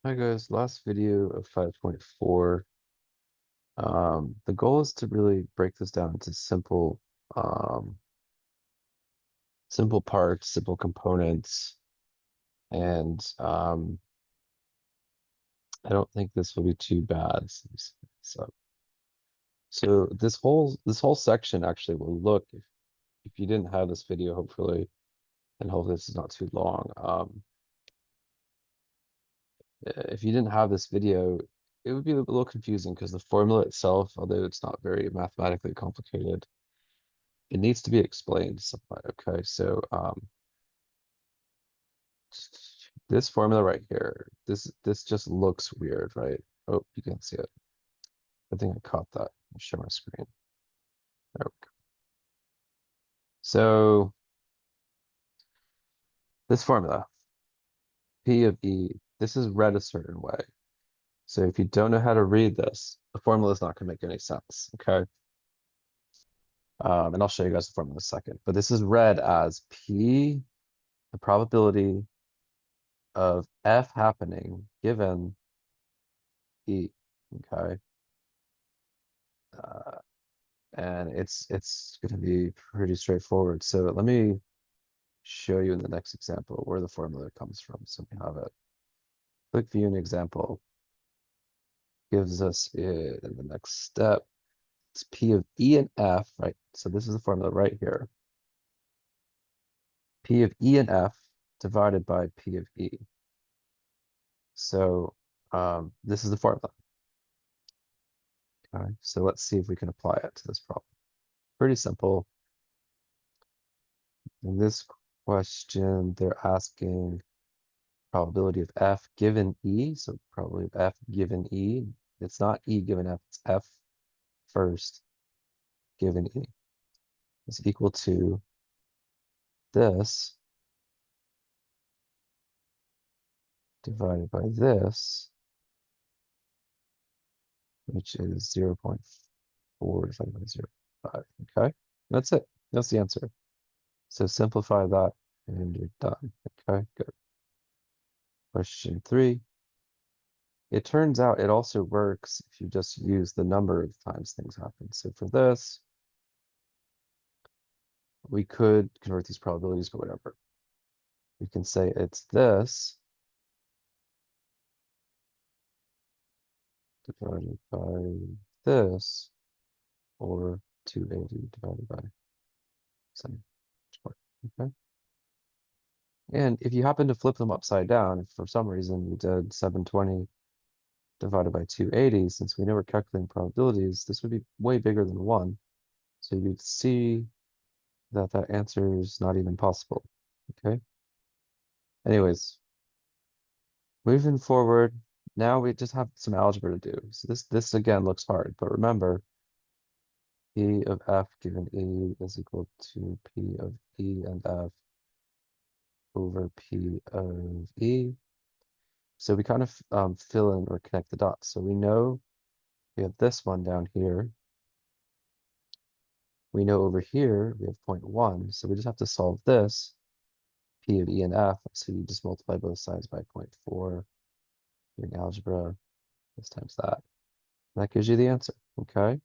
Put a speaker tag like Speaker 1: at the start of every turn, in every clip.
Speaker 1: Hi guys, last video of 5.4. The goal is to really break this down into um, simple parts, simple components, and I don't think this will be too bad. So this whole section actually will look if you didn't have this video, hopefully, and hopefully this is not too long. If you didn't have this video, it would be a little confusing because the formula itself, although it's not very mathematically complicated, it needs to be explained somewhat. Okay, so this formula right here, this just looks weird, right? Oh, you can't see it. I think I caught that. I'll share my screen. There we go. So this formula, P of E, this is read a certain way. So if you don't know how to read this, the formula is not going to make any sense. Okay. And I'll show you guys the formula in a second. But this is read as P, the probability of F happening given E. Okay. Uh, and it's going to be pretty straightforward. So let me show you in the next example where the formula comes from. So we have it. Click view an example. Gives us in the next step. It's P of E and F, right? So this is the formula right here. P of E and F divided by P of E. So this is the formula. Okay, so let's see if we can apply it to this problem. Pretty simple. In this question, they're asking probability of F given E. So probability of F given E. It's not E given F, it's F first given E. Is equal to this divided by this, which is 0.4 divided by 0.5. Okay, that's it. That's the answer. So simplify that and you're done. Okay, good. Question 3. It turns out it also works if you just use the number of times things happen. So for this, we could convert these probabilities, but whatever. We can say it's this divided by this, or 280 divided by 7. Okay. And if you happen to flip them upside down, if for some reason you did 720 divided by 280, since we know we're calculating probabilities, this would be way bigger than 1. So you'd see that that answer is not even possible. Okay. Anyways, moving forward, now we just have some algebra to do. So this again looks hard, but remember, P of F given E is equal to P of E and F over P of E. So we kind of fill in or connect the dots. So we know we have this one down here. We know over here we have 0.1. So we just have to solve this, P of E and F. So you just multiply both sides by 0.4, doing algebra, this times that. And that gives you the answer, okay?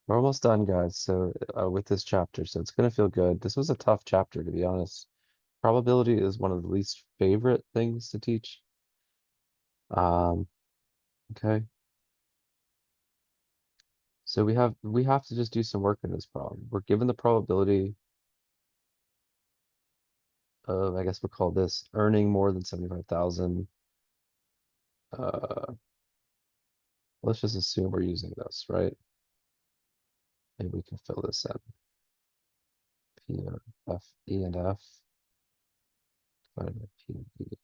Speaker 1: We're almost done, guys, so with this chapter, so it's going to feel good. This was a tough chapter, to be honest. Probability is one of the least favorite things to teach. Okay. So we have to just do some work in this problem. We're given the probability of, I guess we'll call this earning more than 75,000. Uh, let's just assume we're using this, right? And we can fill this in. P of F, E and F divided by P of E.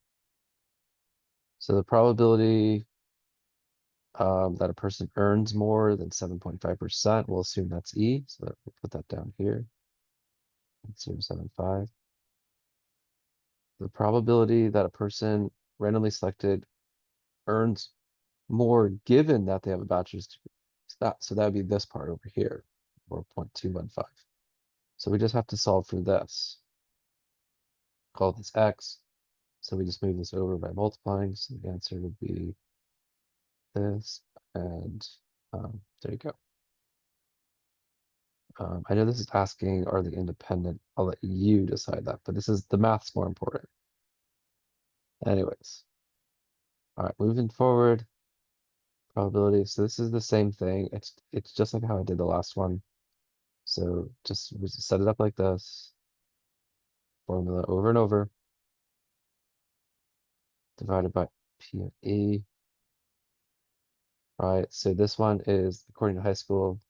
Speaker 1: So the probability that a person earns more than 7.5%, we'll assume that's E. So we'll put that down here. 0.075. The probability that a person randomly selected earns more given that they have a bachelor's degree. So that would be this part over here, or 0.215. So we just have to solve for this. Call this X. So we just move this over by multiplying. So the answer would be this, and there you go. I know this is asking, are they independent? I'll let you decide that, but this is the math's more important. Anyways, all right, moving forward, probability. So this is the same thing. It's just like how I did the last one. So just set it up like this, formula over and over, divided by P of E. All right, so this one is, according to high school,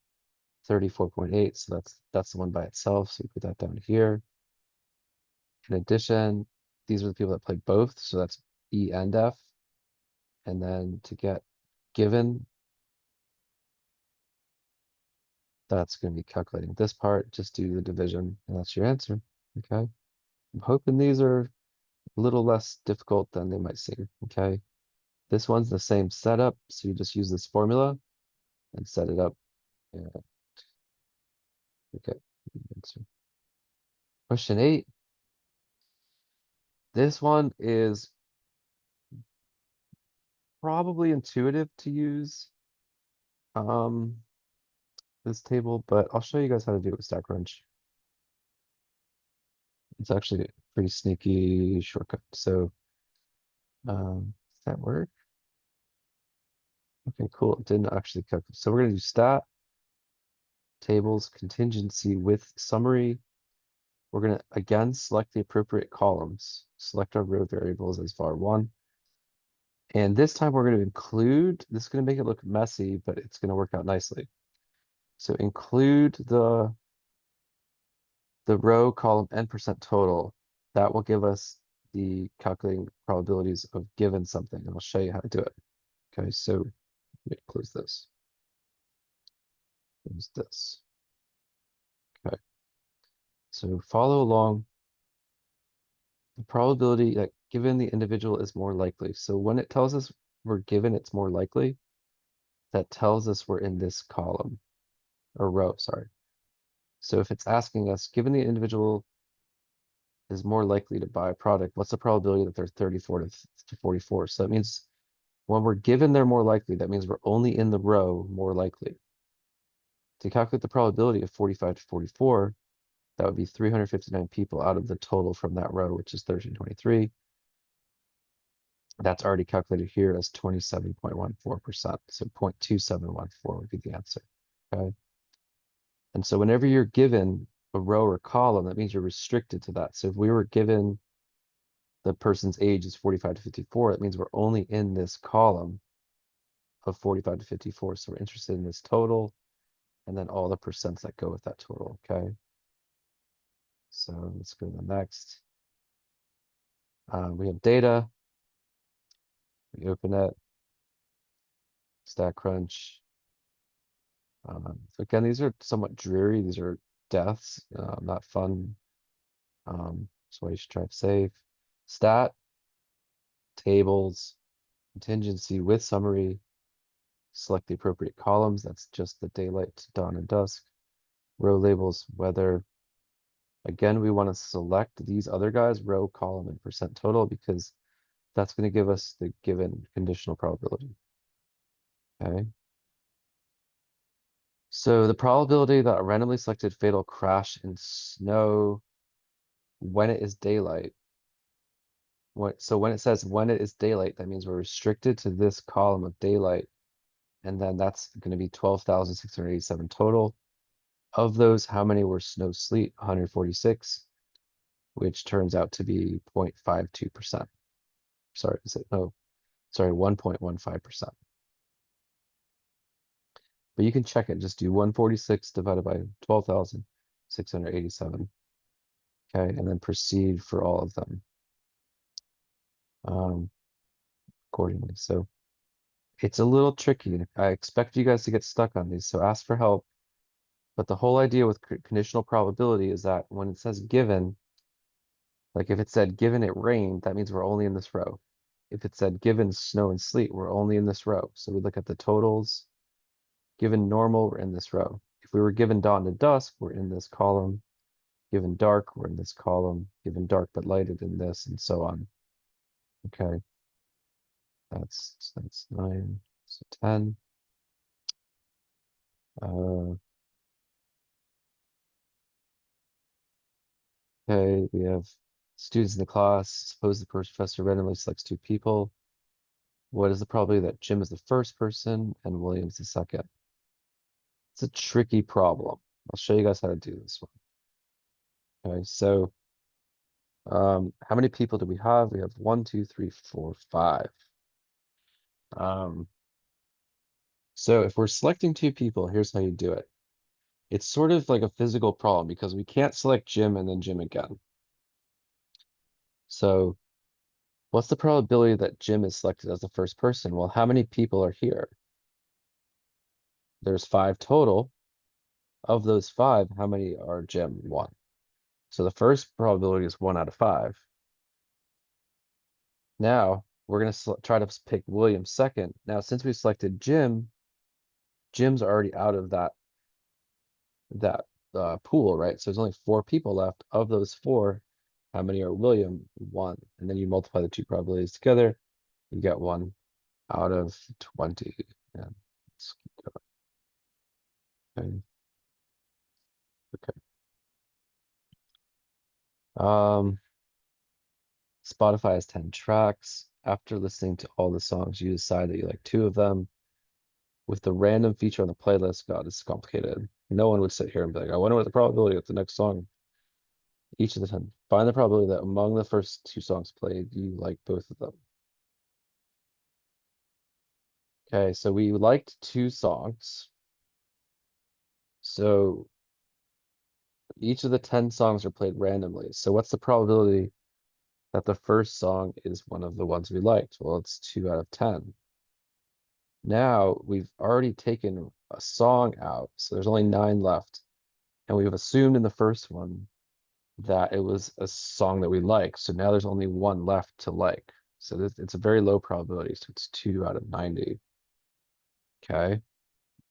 Speaker 1: 34.8. So that's the one by itself. So we put that down here. In addition, these are the people that play both. So that's E and F. And then to get given, that's going to be calculating this part. Just do the division, and that's your answer. Okay. I'm hoping these are a little less difficult than they might seem. Okay. This one's the same setup. So you just use this formula and set it up. Yeah. Okay. Answer. Question 8. This one is probably intuitive to use this table, but I'll show you guys how to do it with Statcrunch. It's actually a pretty sneaky shortcut. So does that work? Okay, cool. It didn't actually calculate. So we're going to do stat, tables, contingency with summary. We're going to, again, select the appropriate columns. Select our row variables as var1. And this time we're going to include, this is going to make it look messy, but it's going to work out nicely. So include the row, column, and percent total. That will give us the calculating probabilities of given something, and I'll show you how to do it. Okay, so let me close this. Close this. Okay, so follow along. The probability that given the individual is more likely. So when it tells us we're given it's more likely, that tells us we're in this column or row, sorry. So if it's asking us, given the individual is more likely to buy a product, what's the probability that they're 34 to 44? So that means when we're given they're more likely, that means we're only in the row more likely. To calculate the probability of 45 to 44, that would be 359 people out of the total from that row, which is 1323. That's already calculated here as 27.14%. So 0.2714 would be the answer. Okay. And so whenever you're given a row or column, that means you're restricted to that. So if we were given the person's age is 45 to 54, that means we're only in this column of 45 to 54. So we're interested in this total and then all the percents that go with that total. Okay. So let's go to the next. We have data. We open it. Statcrunch. So again, these are somewhat dreary. These are deaths, not fun. That's why you should try to save. Stat, tables, contingency with summary. Select the appropriate columns. That's just the daylight, dawn, and dusk. Row labels, weather. Again, we want to select these other guys, row, column, and percent total, because that's going to give us the given conditional probability. Okay. So the probability that a randomly selected fatal crash in snow when it is daylight. So when it says when it is daylight, that means we're restricted to this column of daylight. And then that's going to be 12,687 total. Of those, how many were snow sleet? 146, which turns out to be 0.52%. Sorry, is it? No, sorry, 1.15%. But you can check it. Just do 146 divided by 12,687. Okay, and then proceed for all of them accordingly. So it's a little tricky. I expect you guys to get stuck on these, so ask for help. But the whole idea with conditional probability is that when it says given, like if it said given it rained, that means we're only in this row. If it said given snow and sleet, we're only in this row. So we look at the totals. Given normal, we're in this row. If we were given dawn to dusk, we're in this column. Given dark, we're in this column. Given dark but lighted in this, and so on. Okay, that's 9, so 10. Okay, we have students in the class. Suppose the professor randomly selects two people. What is the probability that Jim is the first person and William's the second? It's a tricky problem. I'll show you guys how to do this one. Okay, so how many people do we have? We have 1, 2, 3, 4, 5. So if we're selecting two people, here's how you do it. It's sort of like a physical problem because we can't select Jim and then Jim again. So what's the probability that Jim is selected as the first person? Well, how many people are here? There's 5 total. Of those 5, how many are Jim? 1. So the first probability is 1 out of 5. Now we're going to try to pick William second. Now, since we selected Jim, Jim's already out of that pool, right? So there's only 4 people left. Of those 4, how many are William? 1. And then you multiply the two probabilities together, you get 1 out of 20. And let's keep going. Okay. Spotify has 10 tracks. After listening to all the songs, you decide that you like 2 of them. With the random feature on the playlist, God, it's complicated. No one would sit here and be like, I wonder what the probability of the next song. Each of the 10. Find the probability that among the first 2 songs played, you like both of them. Okay, so we liked 2 songs. So each of the 10 songs are played randomly. So what's the probability that the first song is one of the ones we liked? Well, it's 2 out of 10. Now we've already taken a song out, so there's only 9 left. And we've assumed in the first one that it was a song that we like. So now there's only 1 left to like. So it's a very low probability. So it's 2 out of 90. Okay.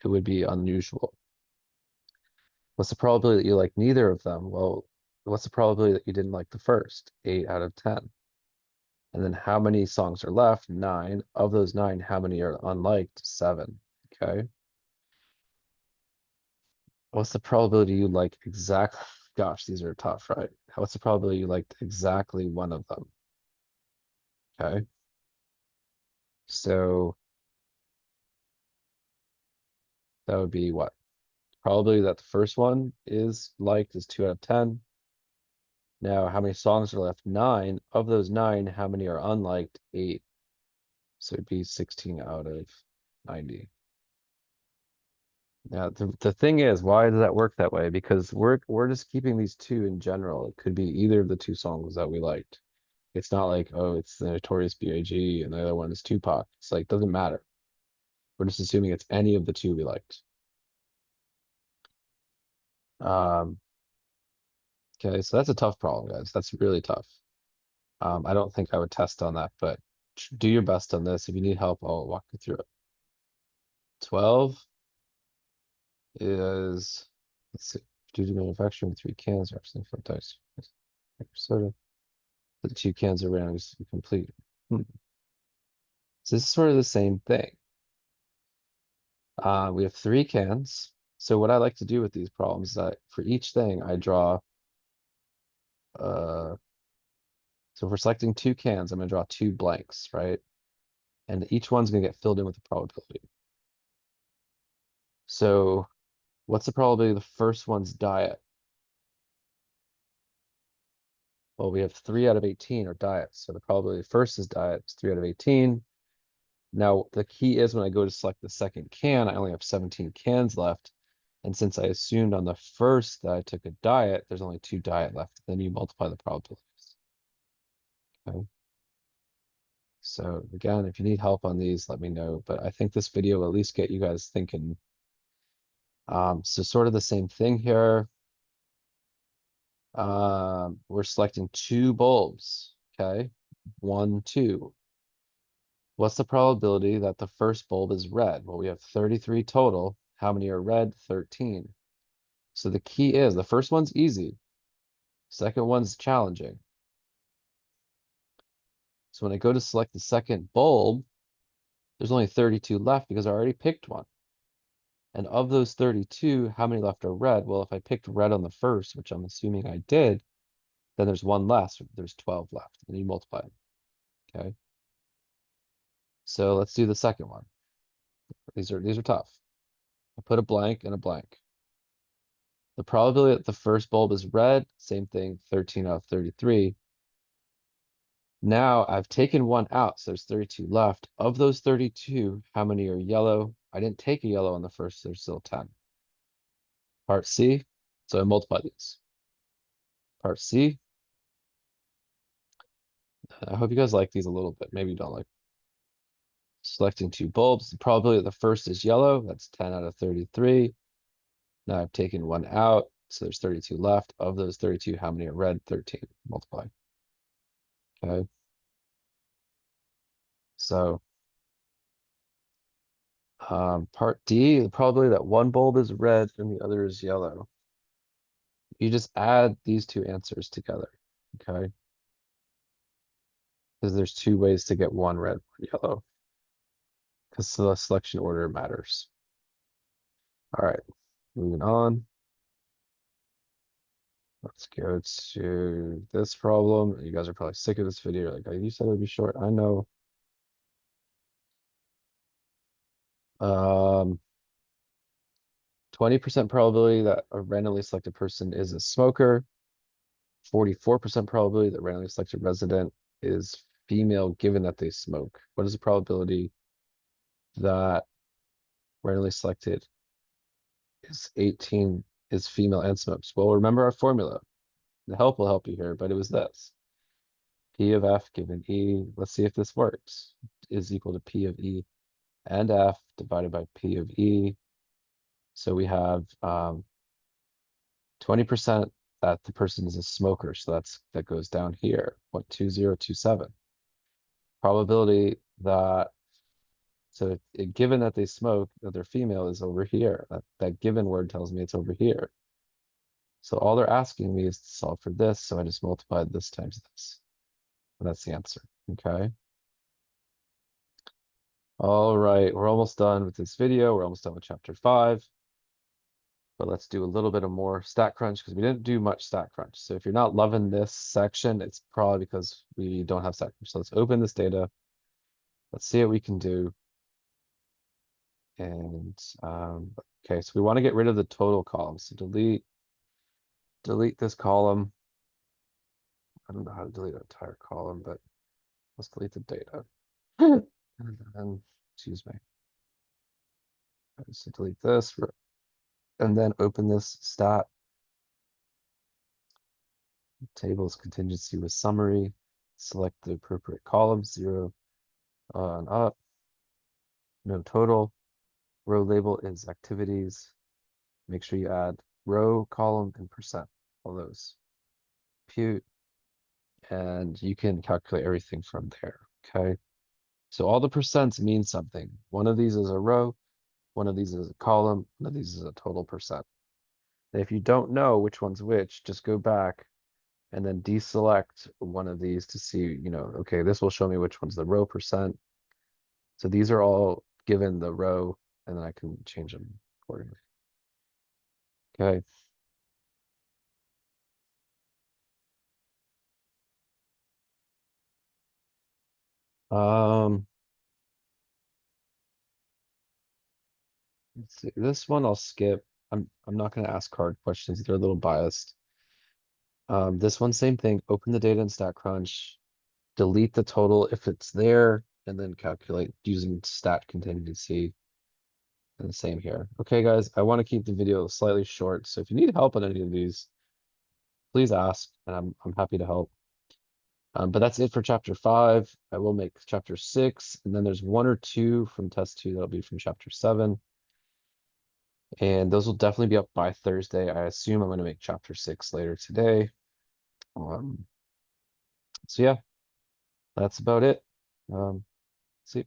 Speaker 1: It would be unusual. What's the probability that you like neither of them? Well, what's the probability that you didn't like the first? 8 out of 10. And then how many songs are left? 9. Of those 9, how many are unliked? 7. Okay. What's the probability you like exactly? Gosh, these are tough, right? What's the probability you liked exactly one of them? Okay. So that would be what? Probability that the first one is liked is 2 out of 10. Now, how many songs are left? 9. Of those 9, how many are unliked? 8. So it'd be 16 out of 90. Yeah, the thing is, why does that work that way? Because we're just keeping these 2 in general. It could be either of the 2 songs that we liked. It's not like, oh, it's the Notorious B.I.G. and the other one is Tupac. It's like, doesn't matter. We're just assuming it's any of the 2 we liked. Um, okay, so that's a tough problem, guys. That's really tough. I don't think I would test on that, but do your best on this. If you need help, I'll walk you through it. 12 is, let's see, due to manufacturing 3 cans representing 4 types of soda. The 2 cans are round just to be complete. So this is sort of the same thing. We have 3 cans. So what I like to do with these problems is that for each thing I draw, so if we're selecting 2 cans, I'm gonna draw 2 blanks, right? And each one's gonna get filled in with a probability. So what's the probability the first one's diet? Well, we have 3 out of 18 are diets. So the probability first is diet is 3 out of 18. Now, the key is when I go to select the second can, I only have 17 cans left. And since I assumed on the first that I took a diet, there's only 2 diet left. Then you multiply the probabilities. Okay. So again, if you need help on these, let me know. But I think this video will at least get you guys thinking. So sort of the same thing here. We're selecting 2 bulbs. Okay. 1, 2. What's the probability that the first bulb is red? Well, we have 33 total. How many are red? 13. So the key is the first one's easy. Second one's challenging. So when I go to select the second bulb, there's only 32 left because I already picked one. And of those 32, how many left are red? Well, if I picked red on the first, which I'm assuming I did, then there's one less. There's 12 left, and you multiply them. Okay. So let's do the second one. These are tough. I put a blank and a blank. The probability that the first bulb is red, same thing, 13 out of 33. Now I've taken one out, so there's 32 left. Of those 32, how many are yellow? I didn't take a yellow on the first, so there's still 10. Part C, so I multiply these. Part C, I hope you guys like these a little bit. Maybe you don't like. Selecting two bulbs, the probability that the first is yellow, that's 10 out of 33. Now I've taken one out, so there's 32 left. Of those 32, how many are red? 13. Multiply. Okay. So part D, the probability that one bulb is red and the other is yellow. You just add these two answers together, okay? Because there's two ways to get one red, one yellow. Because the selection order matters. All right, moving on. Let's go to this problem. You guys are probably sick of this video. Like, you said it would be short. I know. 20% probability that a randomly selected person is a smoker. 44% probability that randomly selected resident is female given that they smoke. What is the probability that randomly selected is 18 is female and smokes? Well, remember our formula. The help will help you here, but it was this. P of F given E, let's see if this works, is equal to P of E and F divided by P of E. So we have 20% that the person is a smoker. So that goes down here, 0.2027. Probability that, so given that they smoke, that they're female is over here. That given word tells me it's over here. So all they're asking me is to solve for this. So I just multiplied this times this. And that's the answer, okay? All right, we're almost done with this video. We're almost done with chapter 5. But let's do a little bit of more Statcrunch because we didn't do much Statcrunch. So if you're not loving this section, it's probably because we don't have Statcrunch. So let's open this data. Let's see what we can do. And okay, so we want to get rid of the total column. So delete this column. I don't know how to delete an entire column, but let's delete the data. And then, excuse me. So delete this, and then open this stat. Tables contingency with summary. Select the appropriate column, 0 and up. No total. Row label is activities. Make sure you add row, column, and percent. All those. Compute. And you can calculate everything from there. Okay. So all the percents mean something. One of these is a row, one of these is a column, one of these is a total percent. And if you don't know which one's which, just go back and then deselect one of these to see, okay, this will show me which one's the row percent. So these are all given the row, and then I can change them accordingly. Okay. Let's see. This one I'll skip. I'm not going to ask hard questions. They're a little biased. This one, same thing. Open the data in Statcrunch, delete the total if it's there, and then calculate using stat contingency. And the same here. Okay, guys, I want to keep the video slightly short, so if you need help on any of these, please ask, and I'm happy to help. But that's it for chapter 5. I will make chapter 6, and then there's 1 or 2 from test 2 that'll be from chapter 7. And those will definitely be up by Thursday. I assume I'm going to make chapter 6 later today. So yeah, that's about it. See you.